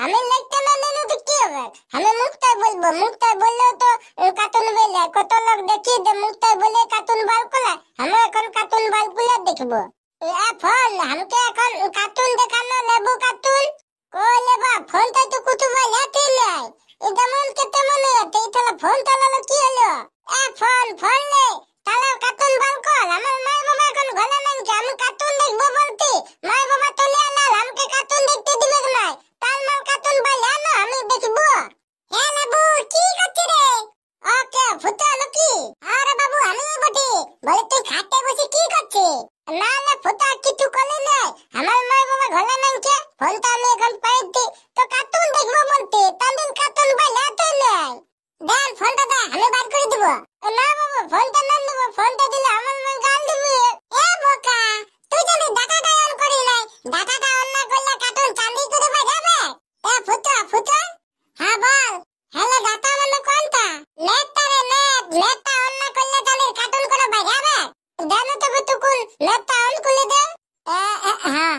আমি লিখতে না দিলে তো কি হবে? আমি মুক্তাই বলবো, মুক্তাই বললেও তো কার্টুন বেলে কত লোক দেখি যে মুক্তাই বলে কার্টুন বার করে। আমি এখন কার্টুন বার করে দেখবো। ফোন আমাকে এখন কার্টুন দেখানো, লেবু কার্টুন কই লেবা ফোনটা তো কুতুবা হাতে নাই। যেমন কে তেমন হাতে তাহলে ফোন চালালো কি হলো? ফোন ফোন নে তাহলে কার্টুন বার কর। আমার মা বাবা এখন ঘরে নাই, আমি কার্টুন দেখবো বলতে মা বাবা চলে এলো, আমাকে কার্টুন দেখতে দিবে না। তার মাল কার্টুন বার জানো আমি দেখবো। লেবু কি করছিস রে? ওকে ফুটা নাকি? আরে বাবু আমি বটি বলে তুই খাটে বসে কি করছিস? না না ফুটা কিছু করলি না, আমার মা বাবা ঘরে নাই কে ফোনটা আমি এখন পাইছি তো কার্টুন দেখবো বলতে তাদের কার্টুন বার হাতে নাই। দেন ফোনটা দে আমি বার করে দিব। না বাবু ফোনটা না দেব, ফোনটা দিলে আমার মা গাল দিবে। বোকা তুই জানি ডাটাটা অন করি নাই, ডাটাটা অন না করলে কার্টুন চাঁদি করে বার হবে। ফুটা ফুটা হ্যাঁ বল। হ্যালো ডাটা মানে কোনটা? নেটটা রে নেটটা অন না করলে তাদের কার্টুন করে বার হবে। দেন তো তুকুন নেটটা অন করে দে। হ্যাঁ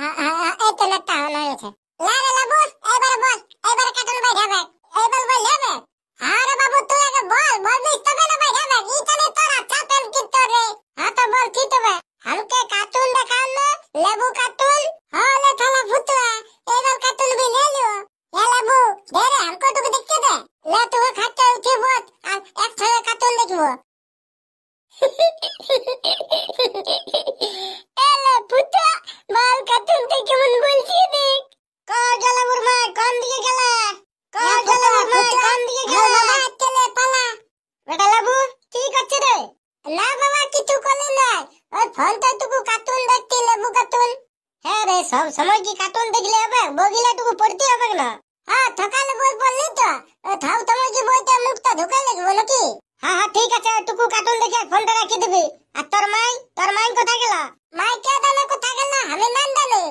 এই তো নেটটা অন হয়েছে। লারে লাবু এবারে বল, এবারে কার্টুন বার হবে, এবার বল হবে। আরে বাবু তুই আগে বল, বলবি তবে না ভাই হবে। ইতালে তোরা চাপেন কি তোরে? হ্যাঁ তো বল কি তবে? हमके कार्टून দেখানো, লেবু কার্টুন। হলে থালা ফুটা এবার কার্টুন भी ले लो। ये লেবু দে রে हमको तो देखते दे। ले तू खाते उठे बोल আর এক থালা কার্টুন দেখবো। এলে ফুটা বল কার্টুন দেখে কেমন বলছি দেখ। কই গেল বুড়মা কোন দিকে গেলে? কই গেল বুড়মা কোন দিকে গেলে? বাবা চলে পালা। বেটা লেবু কি করছিস রে? না বাবা কিছু করলি না, ওই ফোনটা টুকু কার্টুন দেখতে লেবু কার্টুন। হ্যাঁ রে সব সময় কি কার্টুন দেখলে হবে? বগিলা টুকু পড়তে হবে না? হ্যাঁ সকালে বই পড়লি তো থাও তোমার কি বইটা মুখটা ঢুকাই লাগবে নাকি? হ্যাঁ ঠিক আছে টুকু কার্টুন দেখে ফোনটা রেখে দিবি। আর তোর মাই কোথায় গেল? মাই কে জানে কোথায় গেল, আমি নাম জানি।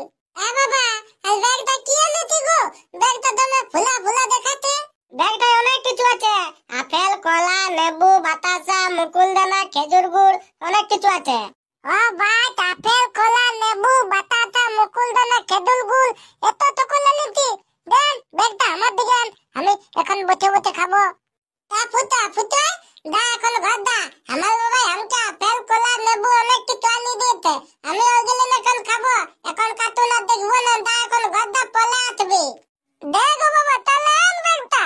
বাবা এই ব্যাগটা কি এনেছি গো? ব্যাগটা দামে ফুলা ফুলা দেখাচ্ছে। ব্যাগটায় অনেক কিছু আছে, আপেল কলা লেবু বাতাসা মুকুলদানা খেজুর গুড় অনেক কিছু আছে। ও ভাই আপেল কলা লেবু বাতাসা মুকুলদানা খেজুর গুড় এত তো করে নিতি। দেন ব্যাগটা আমার দিকে আন, আমি এখন বসে বসে খাবো। ফুটা ফুটা দা এখন ঘর দা। আমার বাবা আমাকে আপেল কলা লেবু অনেক কিছু আনি দিয়েছে, আমি ওইগুলো এখন খাবো। এখন কার্টুন আর দেখবো না, দা এখন ঘর দা পলে আসবি। দেখো বাবা তাহলে আন ব্যাগটা,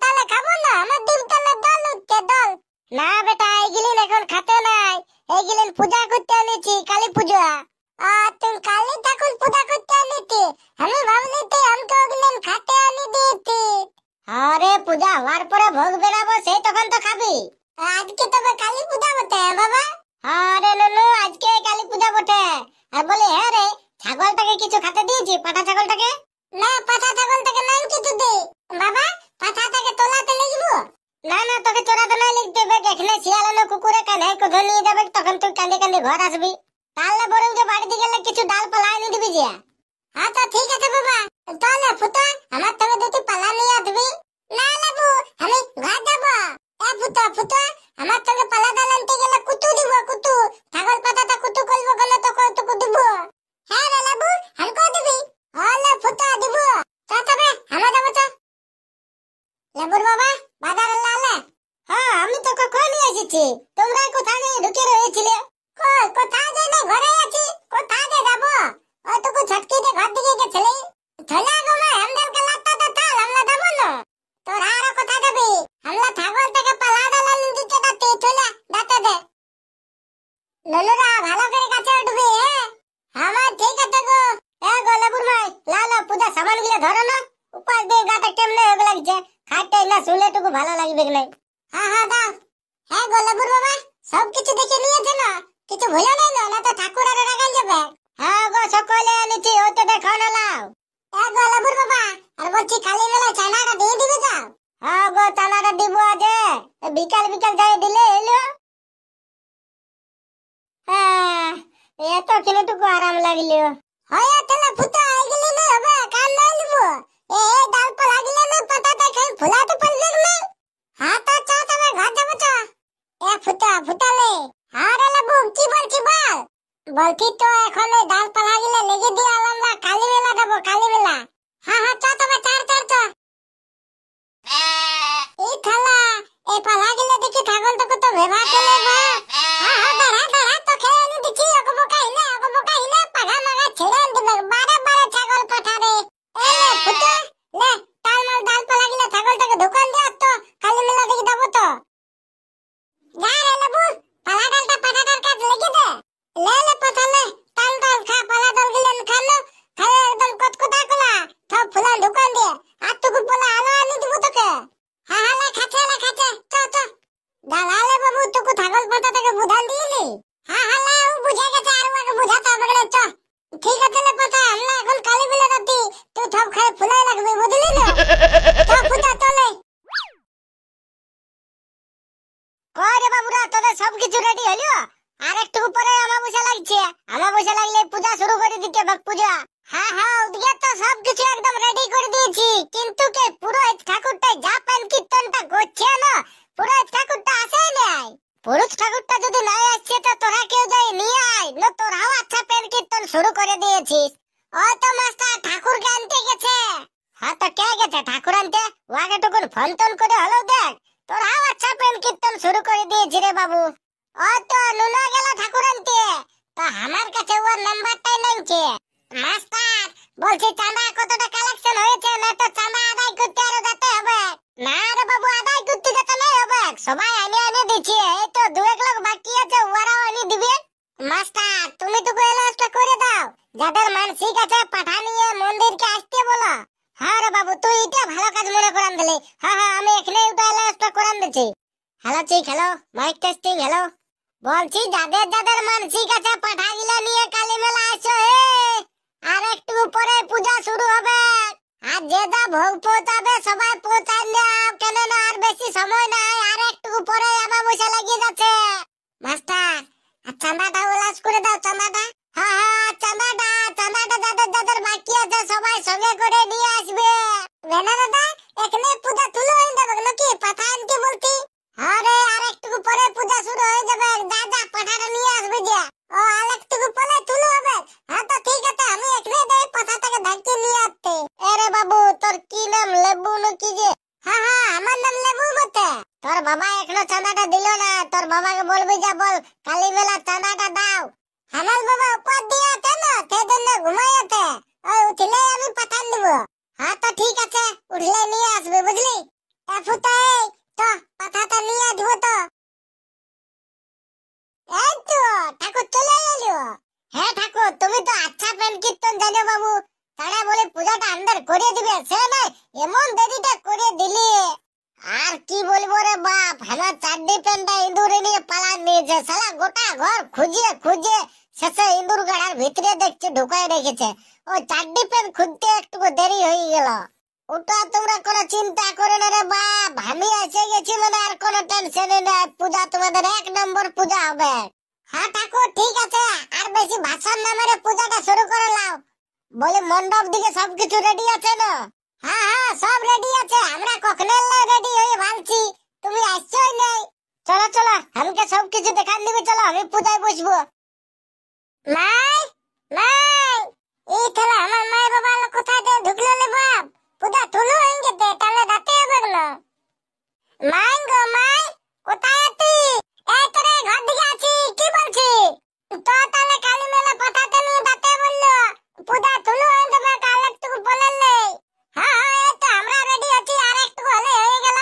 তাহলে খাবো না। আমার ডিম তাহলে দল উঠছে দল। না বেটা এইগুলিন এখন খাতে নাই, এইগুলিন পূজা করতে আনিছি, কালী পূজা। তুই কালী ঠাকুর পূজা করতে আনিছি? আমি ভাবলি তুই আমাকে ওগুলিন খাতে আনি দিয়েছি। আরে পূজা হওয়ার পরে ভোগ বেরাবো সেই তখন তো খাবি। আজকে তবে কালী পূজা বটে বাবা? আরে নুনু আজকে কালী পূজা বটে। আর বলি হ্যাঁ রে ছাগলটাকে কিছু খেতে দিয়েছি, পাঠা ছাগলটাকে? না পাঠা ছাগলটাকে নাই কিছু দে বাবা, পাঠাটাকে তোলাতে লিখবো। না না তোকে চোরাতে না লিখতে হবে, এখানে শিয়ালানো কুকুরে কানে কোধ নিয়ে যাবে, তখন তুই কান্দে কান্দে ঘর আসবি। তাহলে বরং যে বাড়িতে গেলে কিছু ডাল পালা এনে দিবি যে। আচ্ছা ঠিক আছে বাবা, তাহলে ফুটা আমার থেকে দুটি পালা নিয়ে আসবি। না লেবু আমি ঘর যাবো। ফুটা ফুটা আমার থেকে পালা ডাল আনতে গেলে কুতু দিব, কুতু ছাগল পাঠাটা কুতু করবো কেন তোকে টুকু দিব। হ্যাঁ রে লেবু আমাকে দিবি? হলে ফুটা দিব। তবে আমরা যাবো তো। লেবুর বাবা বাজারে লালে? হ্যাঁ আমি তো কখন এসেছি, তোমরা কোথায় ঢুকে রয়েছিলে? কোথায় যাই না ঘরে আছি, কোথায় যে যাবো? ওইটুকু ছটকি দিয়ে ঘর দিকে গেছিলি। চলে গো মা আমাদেরকে লাত্তাটা থাল, আমরা যাবো না। তোরা আরো কোথায় যাবি? আমরা ছাগল থেকে পালা ডালা দিতে যাচ্ছি, চলে যাতে দে। নুনুরা ভালো করে কাছে উঠবি। আমার ঠিক আছে গো। গো লেবুর ভাই লালো পূজা সামান গুলো ধরো না, উপাস দিয়ে গাটা কেমনে হয়ে লাগছে, খাইতে না শুনলে টুকু ভালো লাগবে না। হ্যাঁ দাও। হ্যাঁ গো লেবুর বাবা সব কিছু দেখে নিয়েছে না? কিছু ভুলে নাই না, না তো ঠাকুর আর রাখাই যাবে। হ্যাঁ গো সকলে এনেছি, ওই তো দেখো না লাও। গো লেবুর বাবা আর বলছি কালী মেলায় চানাটা দিয়ে দিবে যাও। হ্যাঁ গো চানাটা দিব আজ, বিকাল বিকাল যাই দিলে এলো। হ্যাঁ এত কিনেটুকু আরাম লাগলো। হয় তাহলে ফুটা এগুলি না হবে, কান নাই নিব। ডাল পালা গিলে না পাতাটা খাই ফুলাতে পারবে না। হ্যাঁ তো চা তবে ঘর যাবো তো। ফুটা ফুটালে আরে লেবু কি বলছি বল। বলছি তো এখন ডাল পালা গিলে লেগে দিয়ে আলাম না, কালী মেলা যাবো কালী মেলা। হ্যাঁ চা তবে চার চার চা। দোকান দিয়ে আর তুকু বলে আলো আনি দিব তোকে। হ্যাঁ হ্যাঁ খাচ্ছে চ চ দালালে বাবু তুকু ছাগল পাতা থেকে বুঝান দিইনি। হ্যাঁ হ্যাঁ ও বুঝে গেছে আর ওকে বুঝাতে হবে না। চ ঠিক আছে লে পাতা আমরা এখন কালি বেলা রাতি তুই সব খাই ফুলাই লাগবে বুঝলি না। চ ফুটা চলে কই রে বাবুরা তোদের সব কিছু রেডি হলো? আর একটু পরে আমাবস্যা লাগছে, আমাবস্যা লাগলে পূজা শুরু করে দিতে হবে পূজা। হ্যাঁ হ্যাঁ ওদিকে তো সবকিছু একদম রেডি করে দিয়েছি, কিন্তু কে পুরোহিত ঠাকুরটা যা পান কীর্তনটা করছে না, পুরোহিত ঠাকুরটা আসে নাই। পুরোহিত ঠাকুরটা যদি নাই আসছে তো তোরা কেউ যাই নিয়ে আয়, না তোরাও আচ্ছা পান কীর্তন শুরু করে দিয়েছিস। ওই তো মাস্টার ঠাকুরকে আনতে গেছে। হ্যাঁ তো কে গেছে ঠাকুর আনতে? ওকে টুকুন ফোন টোন করে হলো দেখ, তোরাও আচ্ছা পান কীর্তন শুরু করে দিয়েছি রে বাবু। ওই তো নুনা গেল ঠাকুর আনতে, তো আমার কাছে ওর নাম্বারটাই নেই। মাস্টার বলছি চাঁদা কতটা কালেকশন হয়েছে, না তো চাঁদা আদায় করতে আরো যেতে হবে। না রে বাবু আদায় করতে যেতে নাই হবে, সবাই আনে দিচ্ছে, এই তো দু এক লোক বাকি আছে ওরাও আনি দিবে। মাস্টার তুমি তো এলাচটা করে দাও, যাদের মানসিক আছে পাঠা নিয়ে মন্দিরকে আসতে বলো। হ্যাঁ রে বাবু তুই এটা ভালো কাজ মনে করান দিলি। হ্যাঁ হ্যাঁ আমি এখানে ওটা এলাচটা করান দিচ্ছি। হ্যালো চিক হ্যালো মাইক টেস্টিং হ্যালো। বলছি যাদের যাদের মানসিক আছে পাঠা গিলা নিয়ে কালী মেলা আসো। আর একটু পরে পূজা শুরু হবে, আর যে যা ভোগ পৌঁছাবে সবাই পৌঁছান দাও, কেন না আর বেশি সময় নাই, আর একটু পরে আমাবস্যা লাগিয়ে যাচ্ছে। মাস্টার আর চাঁদাটা ওলাস করে দাও চাঁদাটা। হ্যাঁ হ্যাঁ চাঁদাটা যাদের যাদের বাকি আছে সবাই সঙ্গে করে নিয়ে আসবে। বেনা দাদা এখানে পূজা তুলো হয়ে যাবে নাকি পাঠা আনতে বলতি? আরে আর একটু পরে পূজা শুরু হয়ে যাবে, দাদা পাঠাটা নিয়ে আসবে যে। ও আর একটু পরে তুলো হবে। হ্যাঁ তো ঠিক আছে আমি এখানে দেই পাঠাটাকে ঢাকিয়ে নিয়ে আসতে। আরে বাবু তোর কি নাম লেবু নাকি যে? হ্যাঁ হ্যাঁ আমার নাম লেবু বটে। তোর বাবা এখনো চাঁদাটা দিল না, তোর বাবাকে বলবি যা বল কালী মেলা চাঁদাটা দাও। আমার বাবা উপর দিয়ে আছে না সেজন্য ঘুমাই আছে, ওই উঠলে আমি পাঠান দিব। হ্যাঁ তো ঠিক আছে উঠলে নিয়ে আসবে বুঝলি। ফুটাই তো পাঠাটা নিয়ে আসব তো। এই তো ঠাকুর চলে এলো। হ্যাঁ ঠাকুর তুমি তো আচ্ছা পান কীর্তন জানো বাবু, তারা বলে পূজাটা আন্দার করে দিবে, সে নাই এমন দেরিটা করে দিলি। আর কি বলবো রে বাপ, আমার চারটি প্যান্টটা ইঁদুরে নিয়ে পালা নিয়েছে, শালা গোটা ঘর খুঁজে খুঁজে শেষে ইঁদুর গাড়ার ভিতরে দেখছে ঢুকাই রেখেছে। ওই চারটি প্যান্ট খুঁজতে একটু দেরি হয়ে গেল। ওটা তোমরা কোনো চিন্তা করো না রে বাপ, আমি এসে গেছি মানে আর কোনো টেনশন নেই, পূজা তোমাদের এক নম্বর পূজা হবে। হ্যাঁ ঠাকুর ঠিক আছে, আর বেশি ভাষণ না মেরে পূজাটা শুরু করে নাও। বলে মণ্ডপ দিকে সবকিছু রেডি আছে না? হ্যাঁ হ্যাঁ সব রেডি আছে, আমরা কখনো রেডি হয়ে ভাবছি, তুমি আসছোই নেই। চলো চলো আমাকে সবকিছু দেখান দিবে, চলো আমি পূজায় বসবো। নাই নাই এই তাহলে আমার মায়ের বাবা কোথায় দিয়ে ঢুকলো রে বাপ, পূজা তুলো হয়ে গেছে তাহলে রাতে হবে না। মাই গো মাই কোথায় আছি? এই তো রে ঘর দিকে আছি, কি বলছি? তো তাহলে কালী মেলা পাঠাতে নিয়ে রাতে বললো পূজা তুলো হয়ে যাবে, কাল একটু বললে। হ্যাঁ হ্যাঁ এই তো আমরা রেডি আছি, আর একটু হলে হয়ে গেল।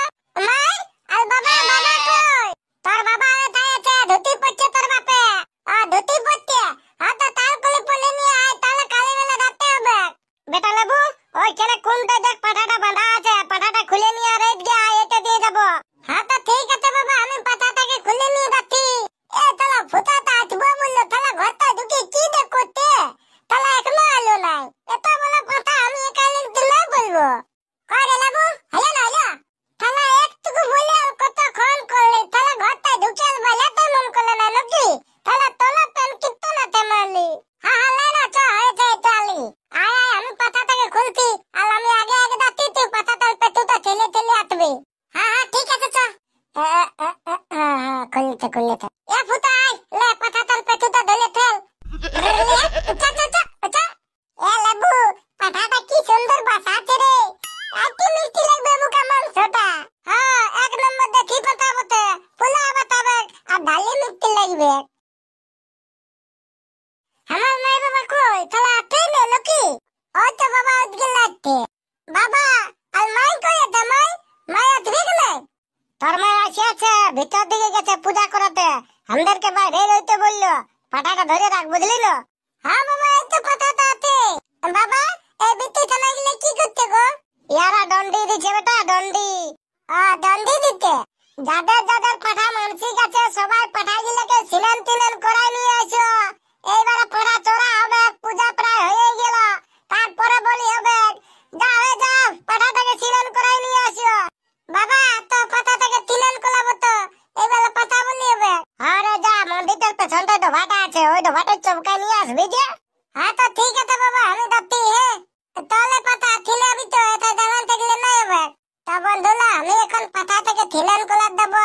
মাই আর বাবা বাবা কই? তোর বাবা কোথায় আছে? ধুতি পড়ছে তোর বাপে। ধুতি পড়ছে? হ্যাঁ তো তার কোলে পড়ে নিয়ে আয়, তাহলে কালী মেলা রাতে হবে। বেটা লেবু ওইখানে কোনটা দেখ পাঠাটা বাঁধা আছে, পাঠাটা খুলে নিয়ে আর এইদিকে আয়, এটা দিয়ে যাবো। হ্যাঁ তো ঠিক আছে বাবা আমি পাঠাটাকে খুলে নিয়ে যাচ্ছি। এ তাহলে ফুটাটা আসবো বললো, তাহলে ঘরটা ঢুকে কি দেখ করতে, তাহলে এখনো আলো নাই, এত বড় পাঠা আমি একালে দিলে বলবো। কই রে লেবু হলো না হলো, তাহলে একটুকু বলে আর কতক্ষণ করলে, তাহলে ঘরটা ঢুকে আসবে তো মন করলে না নাকি, তাহলে তোলা পেন কিত্তো না তেমালি। হ্যাঁ হ্যাঁ লে না চ হয়েছে তালি আয় আয়, আমি পাঠাটাকে খুলছি আর আমি আগে আগে যাচ্ছি, তুই পাঠাটার পেটুটা ঠেলে ঠেলে আসবি। হ্যাঁ হ্যাঁ ঠিক আছে চ। খুলতে খুলতে এ ফুটাই লে পাঠাটার পেটুটা ধরে ঠেল। এ লেবু পাঠাটা কি সুন্দর বাসা আছে রে, এত মিষ্টি লাগবে মুখে মাংসটা। হ্যাঁ এক নম্বর দেখি পাঠা বটে, ফুলা বাতাবে আর ডালি মিষ্টি লাগবে। আমার মায়ের বাবা কই, তাহলে আতে নে নাকি? ওই তো বাবা উঠকে লাগতে। বাবা আর মাই কই আছে? মাই আসবে কি নাই? তোর মাই আছে ভিতর দিকে গেছে পূজা করাতে, আমাদেরকে বাইরে রইতে বললো, পাঠাটা ধরে রাখ বুঝলি না। হ্যাঁ বাবা এই তো পাঠাটা আছে। বাবা এই বিত্তি থানা গেলে কি করতে গো? ইয়ারা দন্ডি দিচ্ছে বেটা, দন্ডি। দন্ডি দিতে যাদের যাদের পাঠা মানসিক আছে সবাই পাঠা গিলেকে সিনান তিনান করাই নিয়ে আসো। এইবারে পাঠা চোরা হবে, পূজা প্রায় হয়ে গেল, তারপরে বলি হবে যাও যাও পাঠাটাকে সিনান করাই নিয়ে আসো। বাবা তো পাঠাটাকে তিনান করাবো তো এইবেলা পাঠা বলি হবে। আরে যা মন্দিরের পেছনটা ডোভাটা আছে, ওই ডোভাটা চমকাই নিয়ে আসবি যে। হ্যাঁ তো ঠিক আছে বাবা, আমি যাচ্ছি। হ্যাঁ তাহলে পাঠা থিনাবি তো, এটা জানান থাকলে নাই হবে। তা বন্ধুরা আমি এখন পাঠা থেকে থিনান করার দেবো।